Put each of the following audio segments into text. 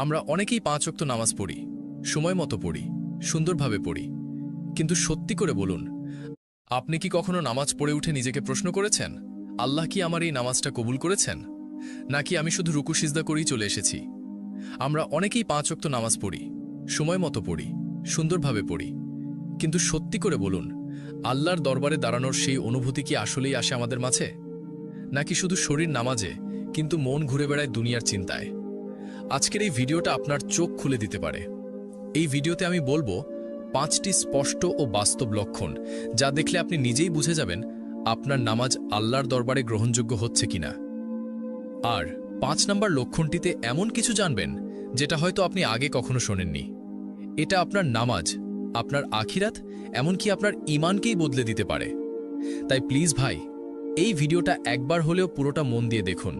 আমরা অনেকেই ৫ ওয়াক্ত নামাজ পড়ি, সময় মতো পড়ি, সুন্দরভাবে পড়ি। কিন্তু সত্যি করে বলুন, আপনি কি কখনো নামাজ পড়ে উঠে নিজেকে প্রশ্ন করেছেন, আল্লাহ কি আমার এই নামাজটা কবুল করেছেন, নাকি আমি শুধু রুকু সিজদা করেই চলে এসেছি? আমরা অনেকেই ৫ ওয়াক্ত নামাজ পড়ি, সময় মতো পড়ি, সুন্দরভাবে পড়ি। কিন্তু সত্যি করে বলুন, আল্লাহর দরবারে দাঁড়ানোর সেই অনুভূতি কি আসলেই আসে আমাদের মাঝে, নাকি শুধু শরীর নামাজে কিন্তু মন ঘুরে বেড়ায় দুনিয়ার চিন্তায়? আজকের এই ভিডিওটা আপনার চোখ খুলে দিতে পারে। এই ভিডিওতে আমি বলবো ৫টি স্পষ্ট ও বাস্তব লক্ষণ, যা দেখলে আপনি নিজেই বুঝে যাবেন আপনার নামাজ আল্লাহর দরবারে গ্রহণযোগ্য হচ্ছে কিনা। আর ৫ নম্বর লক্ষণটিতে এমন কিছু জানবেন যেটা হয়তো আপনি আগে কখনো শোনেননি। এটা আপনার নামাজ, আপনার আখিরাত, এমনকি আপনার ঈমানকেই বদলে দিতে পারে। তাই প্লিজ ভাই, এই ভিডিওটা একবার হলেও পুরোটা মন দিয়ে দেখুন।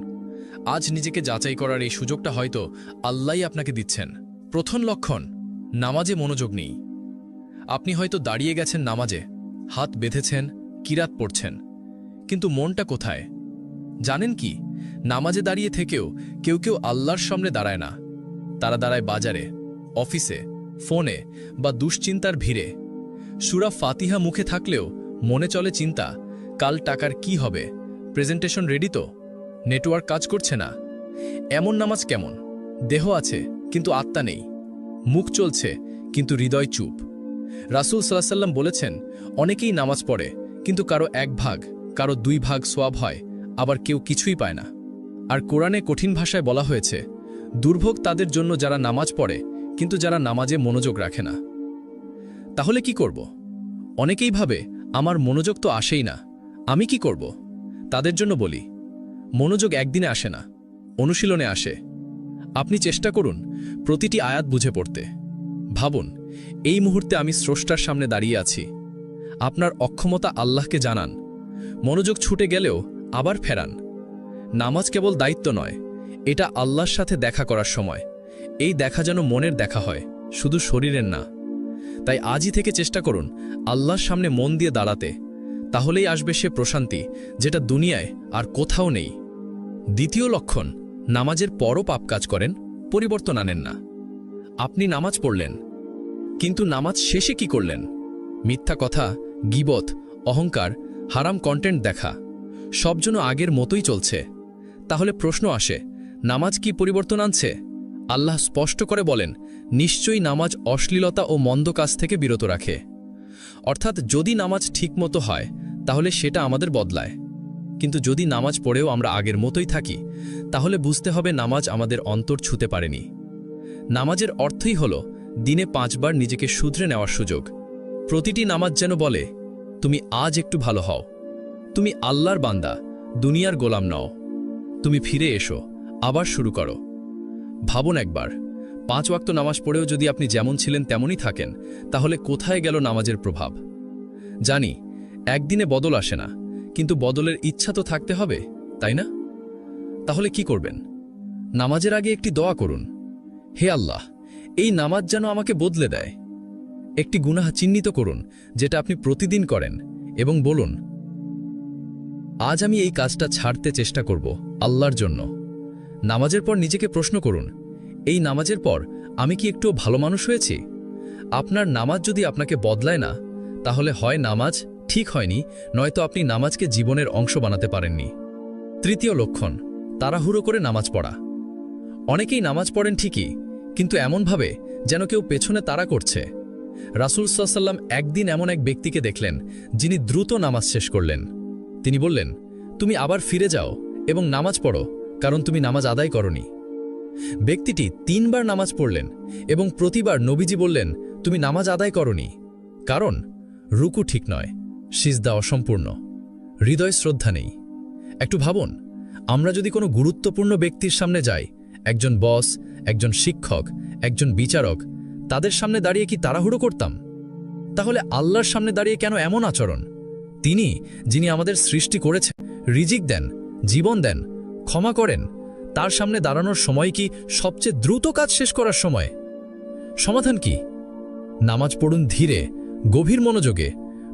আজ নিজেকে যাচাই করার এই সুযোগটা হয়তো আল্লাহই আপনাকে দিচ্ছেন। প্রথম লক্ষণ, নামাজে মনোযোগ নেই। আপনি হয়তো দাঁড়িয়ে গেছেন নামাজে, হাত বেঁধেছেন, কিরাত পড়ছেন, কিন্তু মনটা কোথায়? জানেন কি, নামাজে দাঁড়িয়ে থেকেও কেউ কেউ আল্লাহর সামনে দাঁড়ায় না। তারা দাঁড়ায় বাজারে, অফিসে, ফোনে বা দুশ্চিন্তার ভিড়ে। সূরা ফাতিহা মুখে থাকলেও মনে চলে চিন্তা, কাল টাকার কি হবে, প্রেজেন্টেশন রেডি তো, নেটওয়ার্ক কাজ করছে না। এমন নামাজ কেমন? দেহ আছে কিন্তু আত্মা নেই, মুখ চলছে কিন্তু হৃদয় চুপ। রাসূল সাল্লাল্লাহু আলাইহি ওয়াসাল্লাম বলেছেন, অনেকেই নামাজ পড়ে কিন্তু কারো ১ ভাগ, কারো ২ ভাগ সওয়াব হয়, আবার কেউ কিছুই পায় না। আর কোরআনে কঠিন ভাষায় বলা হয়েছে, দুর্ভোগ তাদের জন্য যারা নামাজ পড়ে কিন্তু যারা নামাজে মনোযোগ রাখে না। তাহলে কি করব? অনেকেই ভাবে, আমার মনোযোগ তো আসেই না, আমি কি করব? তাদের জন্য বলি, মনোযোগ একদিনে আসে না, অনুশীলনে আসে। আপনি চেষ্টা করুন প্রতিটি আয়াত বুঝে পড়তে। ভাবুন, এই মুহূর্তে আমি স্রষ্টার সামনে দাঁড়িয়ে আছি। আপনার অক্ষমতা আল্লাহকে জানান। মনোযোগ ছুটে গেলেও আবার ফেরান। নামাজ কেবল দায়িত্ব নয়, এটা আল্লাহর সাথে দেখা করার সময়। এই দেখা যেন মনের দেখা হয়, শুধু শরীরের না। তাই আজই থেকে চেষ্টা করুন আল্লাহর সামনে মন দিয়ে দাঁড়াতে। তাহলেই আসবে সে প্রশান্তি, যেটা দুনিয়ায় আর কোথাও নেই। দ্বিতীয় লক্ষণ, নামাজের পরও পাপ কাজ করেন, পরিবর্তন আনেন না। আপনি নামাজ পড়লেন, কিন্তু নামাজ শেষে কি করলেন? মিথ্যা কথা, গীবত, অহংকার, হারাম কন্টেন্ট দেখা, সব যেন আগের মতোই চলছে। তাহলে প্রশ্ন আসে, নামাজ কি পরিবর্তন আনছে? আল্লাহ স্পষ্ট করে বলেন, নিশ্চয়ই নামাজ অশ্লীলতা ও মন্দ কাজ থেকে বিরত রাখে। অর্থাৎ যদি নামাজ ঠিকমতো হয় তাহলে সেটা আমাদের বদলায়। কিন্তু যদি নামাজ পড়েও আমরা আগের মতোই থাকি, তাহলে বুঝতে হবে নামাজ আমাদের অন্তর ছুঁতে পারেনি। নামাজের অর্থই হল দিনে ৫ বার নিজেকে শুধরে নেওয়ার সুযোগ। প্রতিটি নামাজ যেন বলে, তুমি আজ একটু ভালো হও, তুমি আল্লাহর বান্দা, দুনিয়ার গোলাম নও, তুমি ফিরে এসো, আবার শুরু করো। ভাবুন একবার, ৫ ওয়াক্ত নামাজ পড়েও যদি আপনি যেমন ছিলেন তেমনই থাকেন, তাহলে কোথায় গেল নামাজের প্রভাব? জানি একদিনে বদল আসে না, কিন্তু বদলের ইচ্ছা তো থাকতে হবে, তাই না? তাহলে কি করবেন? নামাজের আগে একটি দোয়া করুন, হে আল্লাহ, এই নামাজ যেন আমাকে বদলে দেয়। একটি গুনাহ চিহ্নিত করুন যেটা আপনি প্রতিদিন করেন, এবং বলুন, আজ আমি এই কাজটা ছাড়তে চেষ্টা করব আল্লাহর জন্য। নামাজের পর নিজেকে প্রশ্ন করুন, এই নামাজের পর আমি কি একটু ভালো মানুষ হয়েছি? আপনার নামাজ যদি আপনাকে বদলায় না, তাহলে হয় নামাজ ঠিক হয়নি, নয়তো আপনি নামাজকে জীবনের অংশ বানাতে পারেননি। তৃতীয় লক্ষণ, তাড়াহুড়ো করে নামাজ পড়া। অনেকেই নামাজ পড়েন ঠিকই, কিন্তু এমনভাবে যেন কেউ পেছনে তাড়া করছে। রাসূল সাল্লাল্লাহু আলাইহি ওয়াসাল্লাম একদিন এমন এক ব্যক্তিকে দেখলেন যিনি দ্রুত নামাজ শেষ করলেন। তিনি বললেন, তুমি আবার ফিরে যাও এবং নামাজ পড়ো, কারণ তুমি নামাজ আদায় করনি। ব্যক্তিটি ৩ বার নামাজ পড়লেন এবং প্রতিবার নবীজি বললেন, তুমি নামাজ আদায় করনি। কারণ রুকু ঠিক নয়, সিজদা অসম্পূর্ণ, হৃদয় শ্রদ্ধা নেই। একটু ভাবুন, আমরা যদি কোনো গুরুত্বপূর্ণ ব্যক্তির সামনে যাই, একজন বস, একজন শিক্ষক, একজন বিচারক, তাদের সামনে দাঁড়িয়ে কি তাড়াহুড়ো করতাম? তাহলে আল্লাহর সামনে দাঁড়িয়ে কেন এমন আচরণ? তিনি, যিনি আমাদের সৃষ্টি করেছেন, রিজিক দেন, জীবন দেন, ক্ষমা করেন, তার সামনে দাঁড়ানোর সময় কি সবচেয়ে দ্রুত কাজ শেষ করার সময়? সমাধান কি? নামাজ পড়ুন ধীরে, গভীর মনোযোগে।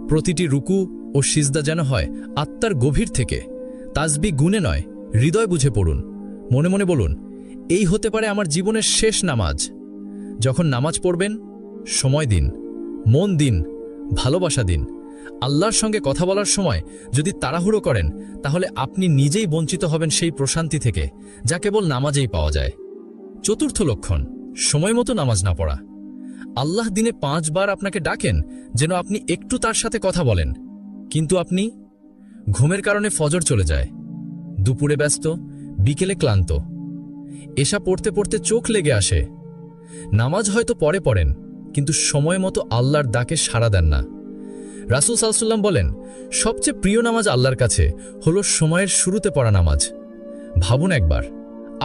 প্রতিটি রুকু ও সিজদা যেন হয় আত্মার গভীর থেকে। তাসবিহ গুনে নয়, হৃদয় বুঝে পড়ুন। মনে মনে বলুন, এই হতে পারে আমার জীবনের শেষ নামাজ। যখন নামাজ পড়বেন, সময় দিন, মন দিন, ভালোবাসা দিন। আল্লাহর সঙ্গে কথা বলার সময় যদি তাড়াহুড়ো করেন, তাহলে আপনি নিজেই বঞ্চিত হবেন সেই প্রশান্তি থেকে, যা কেবল নামাজেই পাওয়া যায়। চতুর্থ লক্ষণ, সময় মতো নামাজ না পড়া। আল্লাহ দিনে 5 বার আপনাকে ডাকেন যেন আপনি একটু তার সাথে কথা বলেন, কিন্তু আপনি ঘুমের কারণে ফজর চলে যায়, দুপুরে ব্যস্ত, বিকেলে ক্লান্ত, এশা পড়তে পড়তে চোখ লেগে আসে। নামাজ হয়তো পরে পড়েন, কিন্তু সময় মতো আল্লাহর ডাকে সাড়া দেন না। রাসূল সাল্লাল্লাহু আলাইহি ওয়াসাল্লাম বলেন, সবচেয়ে প্রিয় নামাজ আল্লাহর কাছে হলো সময়ের শুরুতে পড়া নামাজ। ভাবুন একবার,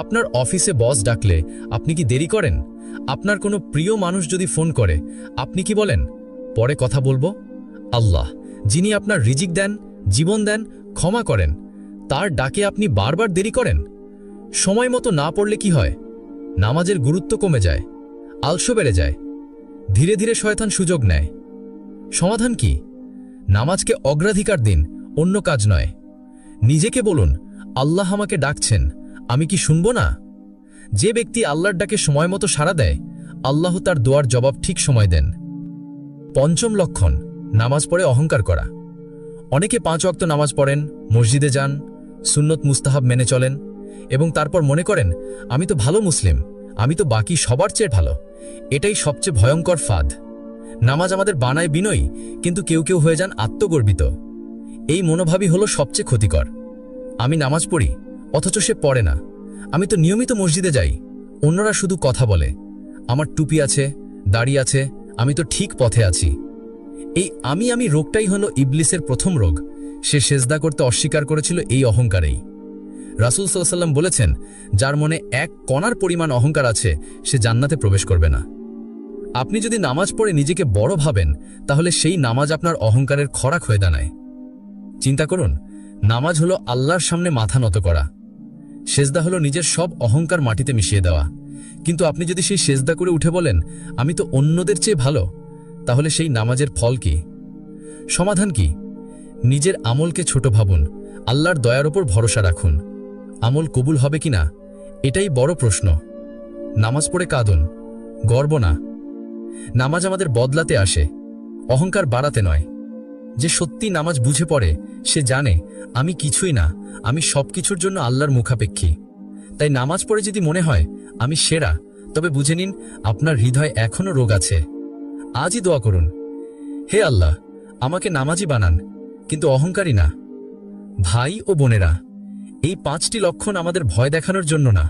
আপনার অফিসে বস ডাকলে আপনি কি দেরি করেন? আপনার কোনো প্রিয় মানুষ যদি ফোন করে, আপনি কি বলেন, পরে কথা বলবো? আল্লাহ, যিনি আপনার রিজিক দেন, জীবন দেন, ক্ষমা করেন, তার ডাকে আপনি বারবার দেরি করেন। সময় মতো না পড়লে কি হয়? নামাজের গুরুত্ব কমে যায়, আলস্য বেড়ে যায়, ধীরে ধীরে শয়তান সুযোগ নেয়। সমাধান কি? নামাজকে অগ্রাধিকার দিন, অন্য কাজ নয়। নিজেকে বলুন, আল্লাহ আমাকে ডাকছেন, আমি কি শুনব না? যে ব্যক্তি আল্লাহর ডাকে সময় মতো সাড়া দেয়, আল্লাহ তার দোয়ার জবাব ঠিক সময় দেন। পঞ্চম লক্ষণ, নামাজ পড়ে অহংকার করা। অনেকে 5 ওয়াক্ত নামাজ পড়েন, মসজিদে যান, সুন্নত মুস্তাহাব মেনে চলেন, এবং তারপর মনে করেন, আমি তো ভালো মুসলিম, আমি তো বাকি সবার চেয়ে ভালো। এটাই সবচেয়ে ভয়ঙ্কর ফাঁদ। নামাজ আমাদের বানায় বিনয়ী, কিন্তু কেউ কেউ হয়ে যান আত্মগর্বিত। এই মনোভাবই হলো সবচেয়ে ক্ষতিকর। আমি নামাজ পড়ি, অথচ সে পড়ে না। আমি তো নিয়মিত মসজিদে যাই, অন্যরা শুধু কথা বলে। আমার টুপি আছে, দাড়ি আছে, আমি তো ঠিক পথে আছি। এই আমি রোগটাই হলো ইবলিসের প্রথম রোগ। সে সেজদা করতে অস্বীকার করেছিল এই অহংকারেই। রাসূল সাল্লাল্লাহু আলাইহি ওয়াসাল্লাম বলেছেন, যার মনে 1 কণার পরিমাণ অহংকার আছে, সে জান্নাতে প্রবেশ করবে না। আপনি যদি নামাজ পড়ে নিজেকে বড় ভাবেন, তাহলে সেই নামাজ আপনার অহংকারের খোরাক হয়ে দাঁড়ায়। চিন্তা করুন, নামাজ হলো আল্লাহর সামনে মাথা নত করা। সেজদা হলো নিজের সব অহংকার মাটিতে মিশিয়ে দেওয়া। কিন্তু আপনি যদি সেই সেজদা করে উঠে বলেন, আমি তো অন্যদের চেয়ে ভালো, তাহলে সেই নামাজের ফল কি? সমাধান কি? নিজের আমলকে ছোট ভাবুন, আল্লাহর দয়ার ওপর ভরসা রাখুন। আমল কবুল হবে কিনা, এটাই বড় প্রশ্ন। নামাজ পড়ে কাঁদুন, গর্ব না। নামাজ আমাদের বদলাতে আসে, অহংকার বাড়াতে নয়। যে সত্যি নামাজ বুঝে পড়ে, সে জানে, আমি কিছুই না, আমি সবকিছুর জন্য আল্লাহর মুখাপেক্ষী। তাই নামাজ পড়ে যদি মনে হয় আমি সেরা, তবে বুঝে নিন আপনার হৃদয় এখনো রোগ আছে। আজই দোয়া করুন, হে আল্লাহ, আমাকে নামাজি বানান, কিন্তু অহংকারী না। ভাই ও বোনেরা, এই 5টি লক্ষণ আমাদের ভয় দেখানোর জন্য না,